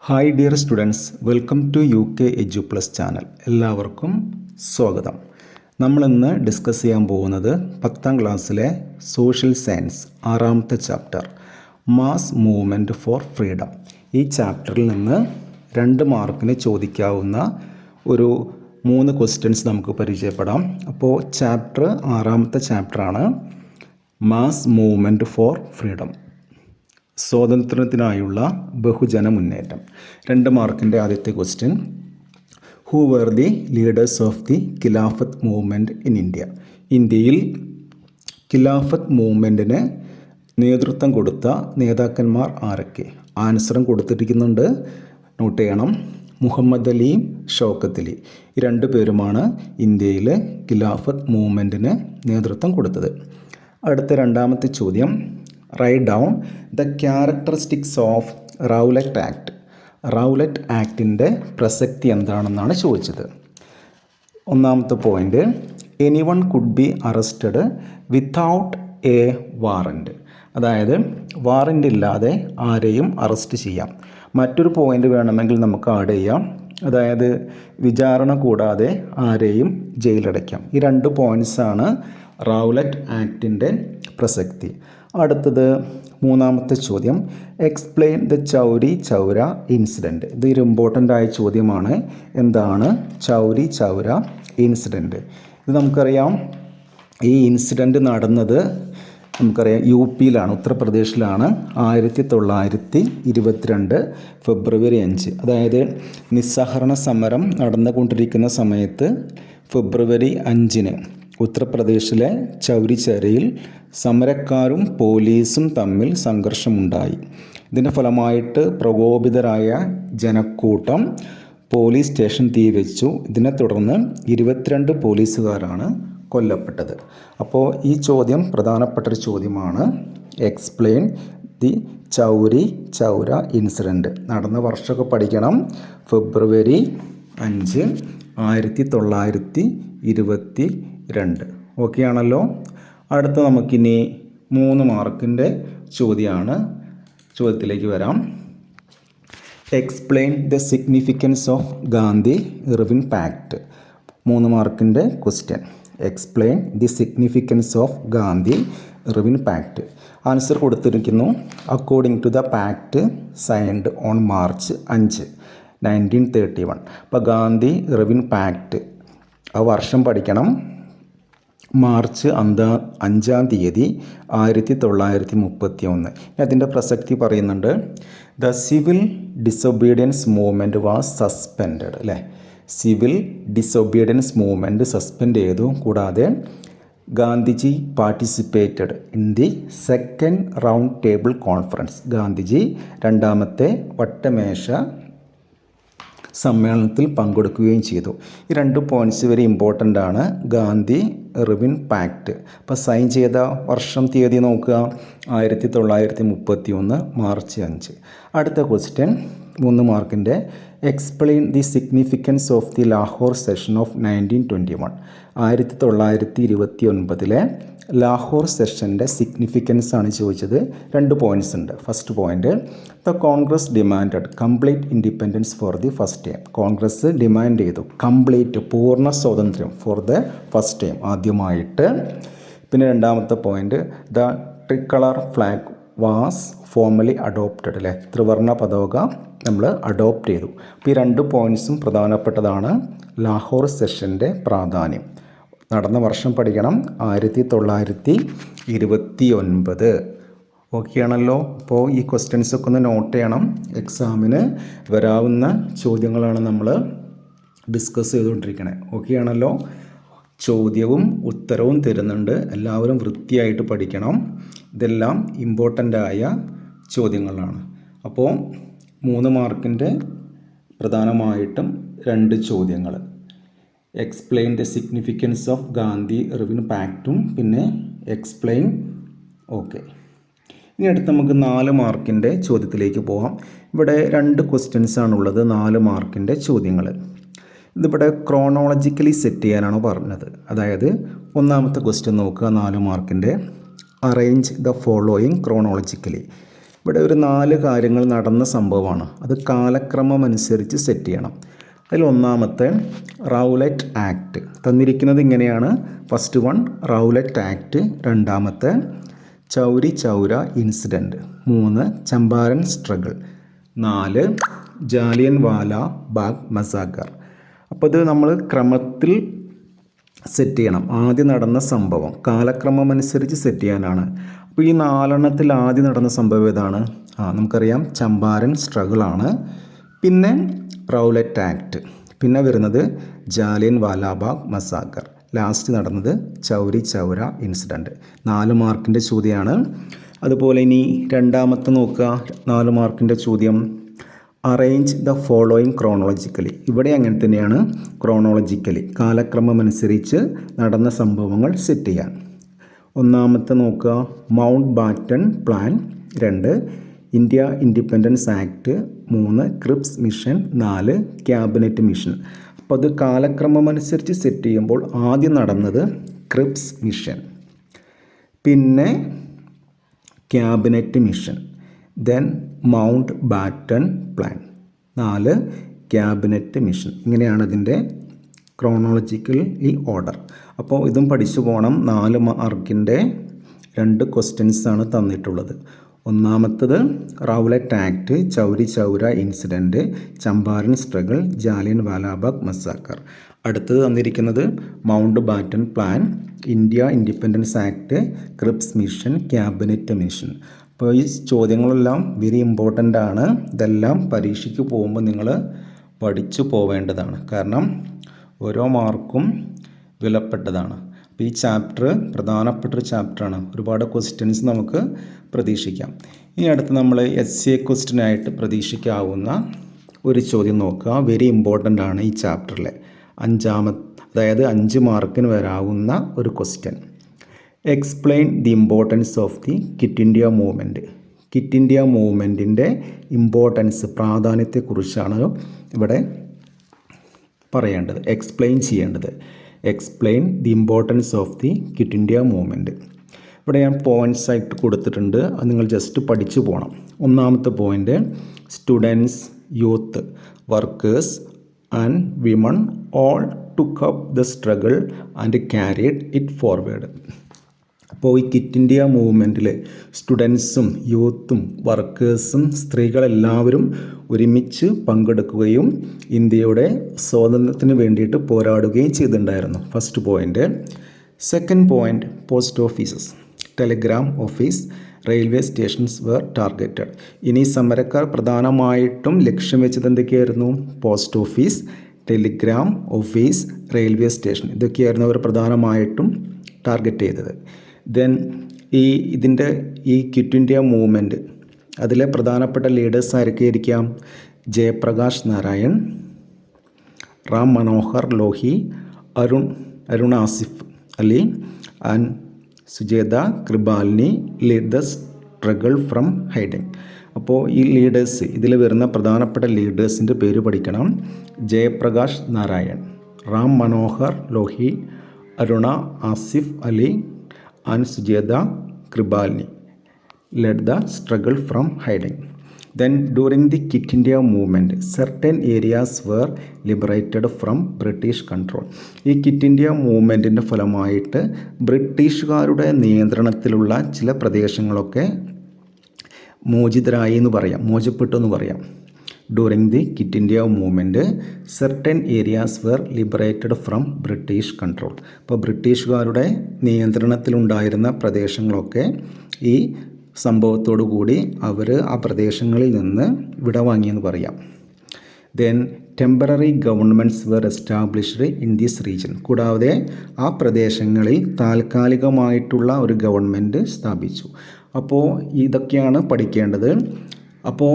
Hi dear students, welcome to UK Edu Plus channel. എല്ലാവർക്കും സ്വാഗതം. നമ്മളിന്ന് ഡിസ്കസ് ചെയ്യാൻ പോകുന്നത് 10ാം ക്ലാസ്സിലെ സോഷ്യൽ സയൻസ് 6ാമത്തെ chapter mass movement for freedom. ഈ ചാപ്റ്ററിൽ നിന്ന് 2 മാർക്കിന് ചോദിക്കാവുന്ന ഒരു 3 ക്വസ്റ്റ്യൻസ് നമുക്ക് പരിചയപ്പെടാം. അപ്പോൾ ചാപ്റ്റർ 6ാമത്തെ ചാപ്റ്ററാണ് മാസ് മൂവ്മെൻറ്റ് ഫോർ ഫ്രീഡം, സ്വാതന്ത്ര്യത്തിനായുള്ള ബഹുജന മുന്നേറ്റം. 2 മാർക്കിൻ്റെ ആദ്യത്തെ question, who were the leaders of the Khilafat movement in India? ഇന്ത്യയിൽ ഖിലാഫത്ത് മൂവ്മെൻറ്റിന് നേതൃത്വം കൊടുത്ത നേതാക്കന്മാർ ആരൊക്കെ? ആൻസറും കൊടുത്തിരിക്കുന്നുണ്ട്, നോട്ട് ചെയ്യണം. മുഹമ്മദ് അലിയും ഷൗക്കത്ത് അലി, ഈ 2 പേരുമാണ് ഇന്ത്യയിൽ ഖിലാഫത്ത് മൂവ്മെൻറ്റിന് നേതൃത്വം കൊടുത്തത്. അടുത്ത 2ാമത്തെ ചോദ്യം, write down the characteristics of Rowlatt act. Rowlatt ആക്ടിൻ്റെ പ്രസക്തി എന്താണെന്നാണ് ചോദിച്ചത്. 1ാമത്തെ point, anyone could be arrested without a warrant. അതായത് വാറൻ്റ് ഇല്ലാതെ ആരെയും അറസ്റ്റ് ചെയ്യാം. മറ്റൊരു പോയിൻ്റ് വേണമെങ്കിൽ നമുക്ക് ആഡ് ചെയ്യാം, അതായത് വിചാരണ കൂടാതെ ആരെയും ജയിലടയ്ക്കാം. ഈ 2 പോയിൻറ്റ്സാണ് റൗലറ്റ് ആക്ടിൻ്റെ പ്രസക്തി. അടുത്തത് 3ാമത്തെ ചോദ്യം, explain the Chauri Chaura incident. ഇതൊരു ഇമ്പോർട്ടൻ്റ് ആയ ചോദ്യമാണ്. എന്താണ് ചൗരി ചൗര ഇൻസിഡൻറ്റ്? ഇത് നമുക്കറിയാം, ഈ ഇൻസിഡൻറ്റ് നടന്നത് നമുക്കറിയാം UPയിലാണ്, ഉത്തർപ്രദേശിലാണ്. 1922 ഫെബ്രുവരി 5. അതായത് നിസ്സഹകരണ സമരം നടന്നുകൊണ്ടിരിക്കുന്ന സമയത്ത് ഫെബ്രുവരി 5 ഉത്തർപ്രദേശിലെ ചൗരി ചൗരയിൽ സമരക്കാരും പോലീസും തമ്മിൽ സംഘർഷമുണ്ടായി. ഇതിൻ്റെ ഫലമായിട്ട് പ്രകോപിതരായ ജനക്കൂട്ടം പോലീസ് സ്റ്റേഷൻ തീവെച്ചു. ഇതിനെ തുടർന്ന് 22 പോലീസുകാരാണ് കൊല്ലപ്പെട്ടത്. അപ്പോൾ ഈ ചോദ്യം പ്രധാനപ്പെട്ടൊരു ചോദ്യമാണ്. Explain the Chauri Chaura incident. നടന്ന വർഷമൊക്കെ പഠിക്കണം. ഫെബ്രുവരി 5, 1922. ഓക്കെ ആണല്ലോ. അടുത്ത നമുക്കിനി 3 മാർക്കിൻ്റെ ചോദ്യമാണ്. ചോദ്യത്തിലേക്ക് വരാം. Explain the significance of Gandhi Irwin pact. 3 മാർക്കിൻ്റെ question. Explain the significance of Gandhi Irwin pact. Answer കൊടുത്തിരിക്കുന്നു. According to the pact signed on March 5, 1931. അപ്പോൾ ഗാന്ധി ഇർവിൻ പാക്ട് ആ വർഷം പഠിക്കണം. മാർച്ച് 5-ാം തീയതി 1931. അതിൻ്റെ പ്രസക്തി പറയുന്നുണ്ട്. The civil disobedience movement was suspended. അല്ലേ, സിവിൽ ഡിസൊബീഡിയൻസ് മൂവ്മെൻറ്റ് സസ്പെൻഡ് ചെയ്തു. കൂടാതെ Gandhiji participated in the second round table conference. Gandhiji 2ാമത്തെ വട്ടമേശ സമ്മേളനത്തിൽ പങ്കെടുക്കുകയും ചെയ്തു. ഈ 2 പോയിൻറ്റ്സ് വെരി ഇമ്പോർട്ടൻ്റ് ആണ്. Gandhi Irwin pact. അപ്പോൾ സൈൻ ചെയ്ത വർഷം തീയതി നോക്കുക, 1931 മാർച്ച് 5. അടുത്ത ക്വസ്റ്റ്യൻ 3 മാർക്കിൻ്റെ, explain the significance of the Lahore session of 1921. 1929 Lahore സെഷൻ്റെ സിഗ്നിഫിക്കൻസ് ആണ് ചോദിച്ചത്. 2 പോയിൻറ്റ്സ് ഉണ്ട്. First point, the Congress demanded complete independence for the first time. Congress demand ചെയ്തു കംപ്ലീറ്റ് പൂർണ്ണ സ്വാതന്ത്ര്യം ഫോർ ദ ഫസ്റ്റ് ടൈം, ആദ്യമായിട്ട്. പിന്നെ 2ാമത്തെ point, the tricolour flag was formally adopted. അല്ലേ, ത്രിവർണ്ണ പതാക നമ്മൾ അഡോപ്റ്റ് ചെയ്തു. അപ്പോൾ ഈ 2 പോയിൻറ്റ്സും പ്രധാനപ്പെട്ടതാണ്. ലാഹോർ സെഷൻ്റെ പ്രാധാന്യം. നടന്ന വർഷം പഠിക്കണം, 1929. ഓക്കെ ആണല്ലോ. അപ്പോൾ ഈ ക്വസ്റ്റ്യൻസൊക്കെ ഒന്ന് നോട്ട് ചെയ്യണം. എക്സാമിന് വരാവുന്ന ചോദ്യങ്ങളാണ് നമ്മൾ ഡിസ്കസ് ചെയ്തുകൊണ്ടിരിക്കണേ. ഓക്കെ ആണല്ലോ. ചോദ്യവും ഉത്തരവും തരുന്നുണ്ട്. എല്ലാവരും വൃത്തിയായിട്ട് പഠിക്കണം. ഇതെല്ലാം ഇമ്പോർട്ടൻ്റ് ആയ ചോദ്യങ്ങളാണ്. അപ്പോൾ 3 മാർക്കിൻ്റെ പ്രധാനമായിട്ടും 2 ചോദ്യങ്ങൾ, explain the significance of Gandhi Irwin പാക്റ്റും പിന്നെ എക്സ്പ്ലെയിൻ. ഓക്കെ, ഇനി അടുത്ത് നമുക്ക് 4 മാർക്കിൻ്റെ ചോദ്യത്തിലേക്ക് പോകാം. ഇവിടെ 2 ക്വസ്റ്റ്യൻസ് ആണുള്ളത്, 4 മാർക്കിൻ്റെ ചോദ്യങ്ങൾ. ഇതിവിടെ ക്രോണോളജിക്കലി സെറ്റ് ചെയ്യാനാണ് പറഞ്ഞത്. അതായത് 1ാമത്തെ ക്വസ്റ്റ്യൻ നോക്കുക, 4 മാർക്കിൻ്റെ, അറേഞ്ച് ദ ഫോളോയിങ് ക്രോണോളജിക്കലി. ഇവിടെ ഒരു 4 കാര്യങ്ങൾ നടന്ന സംഭവമാണ്. അത് കാലക്രമം അനുസരിച്ച് സെറ്റ് ചെയ്യണം. അതിൽ ഒന്നാമത്തെ റൗലറ്റ് ആക്ട് തന്നിരിക്കുന്നത് ഇങ്ങനെയാണ്. ഫസ്റ്റ് വൺ റൗലറ്റ് ആക്ട്, രണ്ടാമത്തെ ചൗരി ചൗര ഇൻസിഡൻറ്റ്, 3 ചമ്പാരൻ സ്ട്രഗിൾ, 4 ജാലിയൻ വാല ബാഗ് മസാക്കർ. അപ്പോൾ ഇത് നമ്മൾ ക്രമത്തിൽ സെറ്റ് ചെയ്യണം. ആദ്യം നടന്ന സംഭവം കാലക്രമം അനുസരിച്ച് സെറ്റ് ചെയ്യാനാണ്. അപ്പോൾ ഈ 4 ആദ്യം നടന്ന സംഭവം ഏതാണ്? നമുക്കറിയാം ചമ്പാരൻ സ്ട്രഗിളാണ്, പിന്നെ റൗലറ്റ് ആക്ട്, പിന്നെ വരുന്നത് ജാലിയൻ വാലാബാഗ് മസാക്കർ, ലാസ്റ്റ് നടന്നത് ചൗരി ചൗര ഇൻസിഡൻറ്റ്. 4 മാർക്കിൻ്റെ ചോദ്യമാണ്. അതുപോലെ ഇനി രണ്ടാമത്തെ നോക്കുക, 4 മാർക്കിൻ്റെ ചോദ്യം അറേഞ്ച് ദ ഫോളോയിങ് ക്രോണോളജിക്കലി. ഇവിടെ അങ്ങനെ തന്നെയാണ്, ക്രോണോളജിക്കലി കാലക്രമം അനുസരിച്ച് നടന്ന സംഭവങ്ങൾ സെറ്റ് ചെയ്യാൻ. ഒന്നാമത്തെ നോക്കുക Mountbatten plan, 2 India independence act, 3 Cripps mission, 4 cabinet mission. അപ്പോൾ അത് കാലക്രമം അനുസരിച്ച് സെറ്റ് ചെയ്യുമ്പോൾ ആദ്യം നടന്നത് ക്രിപ്സ് മിഷൻ, പിന്നെ cabinet mission, then Mountbatten plan, 4 cabinet mission. ഇങ്ങനെയാണ് ഇതിൻ്റെ ക്രോണോളജിക്കൽ ഓർഡർ. അപ്പോൾ ഇതും പഠിച്ചു പോകണം. 4 മാർക്കിൻ്റെ 2 ക്വസ്റ്റ്യൻസ് ആണ് തന്നിട്ടുള്ളത്. ഒന്നാമത്തത് Rowlatt act, Chauri Chaura incident, Champaran struggle, Jallian Wala Bagh massacre. അടുത്തത് തന്നിരിക്കുന്നത് Mountbatten plan, India independence act, Cripps mission, cabinet mission. അപ്പോൾ ഈ ചോദ്യങ്ങളെല്ലാം വെരി ഇമ്പോർട്ടൻ്റ് ആണ്. ഇതെല്ലാം പരീക്ഷയ്ക്ക് പോകുമ്പോൾ നിങ്ങൾ പഠിച്ചു പോവേണ്ടതാണ്. കാരണം ഓരോ മാർക്കും വിലപ്പെട്ടതാണ്. അപ്പോൾ ഈ ചാപ്റ്റർ പ്രധാനപ്പെട്ടൊരു ചാപ്റ്ററാണ്. ഒരുപാട് ക്വസ്റ്റ്യൻസ് നമുക്ക് പ്രതീക്ഷിക്കാം. ഇനി അടുത്ത് നമ്മൾ SCA ക്വസ്റ്റ്യനായിട്ട് പ്രതീക്ഷിക്കാവുന്ന ഒരു ചോദ്യം നോക്കുക. വെരി ഇമ്പോർട്ടൻ്റ് ആണ് ഈ ചാപ്റ്ററിലെ. അതായത് 5 മാർക്കിന് വരാവുന്ന ഒരു question. Explain the importance of the quit India movement. Quit India മൂവ്മെൻറ്റിൻ്റെ ഇമ്പോർട്ടൻസ്, പ്രാധാന്യത്തെക്കുറിച്ചാണ് ഇവിടെ പറയേണ്ടത്, എക്സ്പ്ലെയിൻ ചെയ്യേണ്ടത്. Explain the importance of the quit India movement. ഇവിടെ ഞാൻ പോയിൻറ്റ്സ് ആയിട്ട് കൊടുത്തിട്ടുണ്ട്, അത് നിങ്ങൾ ജസ്റ്റ് പഠിച്ചു പോകണം. ഒന്നാമത്തെ point students, youth, workers and women all took up the struggle and carried it forward. അപ്പോൾ ഈ ക്വിറ്റ് ഇന്ത്യ മൂവ്മെൻറ്റിൽ സ്റ്റുഡൻസും യൂത്തും വർക്കേഴ്സും സ്ത്രീകളെല്ലാവരും ഒരുമിച്ച് പങ്കെടുക്കുകയും ഇന്ത്യയുടെ സ്വാതന്ത്ര്യത്തിന് വേണ്ടിയിട്ട് പോരാടുകയും ചെയ്തിട്ടുണ്ടായിരുന്നു. First point. Second point post offices, telegram office, railway stations were targeted. ഇനി സമരക്കാർ പ്രധാനമായിട്ടും ലക്ഷ്യം വെച്ചത് എന്തൊക്കെയായിരുന്നു? Post office, telegram office, railway station, ഇതൊക്കെയായിരുന്നു അവർ പ്രധാനമായിട്ടും ടാർഗറ്റ് ചെയ്തത്. ദെൻ ഇതിൻ്റെ ക്വിറ്റ് ഇന്ത്യ മൂവ്മെൻറ്റ് അതിലെ പ്രധാനപ്പെട്ട ലീഡേഴ്സ് ആയിരിക്കാം? Jayaprakash Narayan, Ram Manohar Lohi, Arun Asif Ali and Sujetha Kripalani lead the struggle from hiding. അപ്പോൾ ഈ ലീഡേഴ്സ്, ഇതിൽ വരുന്ന പ്രധാനപ്പെട്ട ലീഡേഴ്സിൻ്റെ പേര് പഠിക്കണം. Jayaprakash Narayan, Ram Manohar Lohi, Aruna Asif Ali and Sujetha Kripalani led the struggle from hiding. Then during the Quit India movement, certain areas were liberated from British control. ഈ ക്വിറ്റ് ഇന്ത്യ മൂവ്മെൻറ്റിൻ്റെ ഫലമായിട്ട് ബ്രിട്ടീഷുകാരുടെ നിയന്ത്രണത്തിലുള്ള ചില പ്രദേശങ്ങളൊക്കെ മോചിതരായി എന്ന് പറയാം, മോചിപ്പെട്ടു എന്ന് പറയാം. During the quit India movement certain areas were liberated from British control. അപ്പോൾ ബ്രിട്ടീഷുകാരുടെ നിയന്ത്രണത്തിലുണ്ടായിരുന്ന പ്രദേശങ്ങളൊക്കെ ഈ സംഭവത്തോടു കൂടി അവർ ആ പ്രദേശങ്ങളിൽ നിന്ന് വിടവാങ്ങിയെന്ന് പറയാം. Then temporary governments were established in this region. കൂടാതെ ആ പ്രദേശങ്ങളിൽ താൽക്കാലികമായിട്ടുള്ള ഒരു ഗവൺമെൻറ് സ്ഥാപിച്ചു. അപ്പോൾ ഇതൊക്കെയാണ് പഠിക്കേണ്ടത്. അപ്പോൾ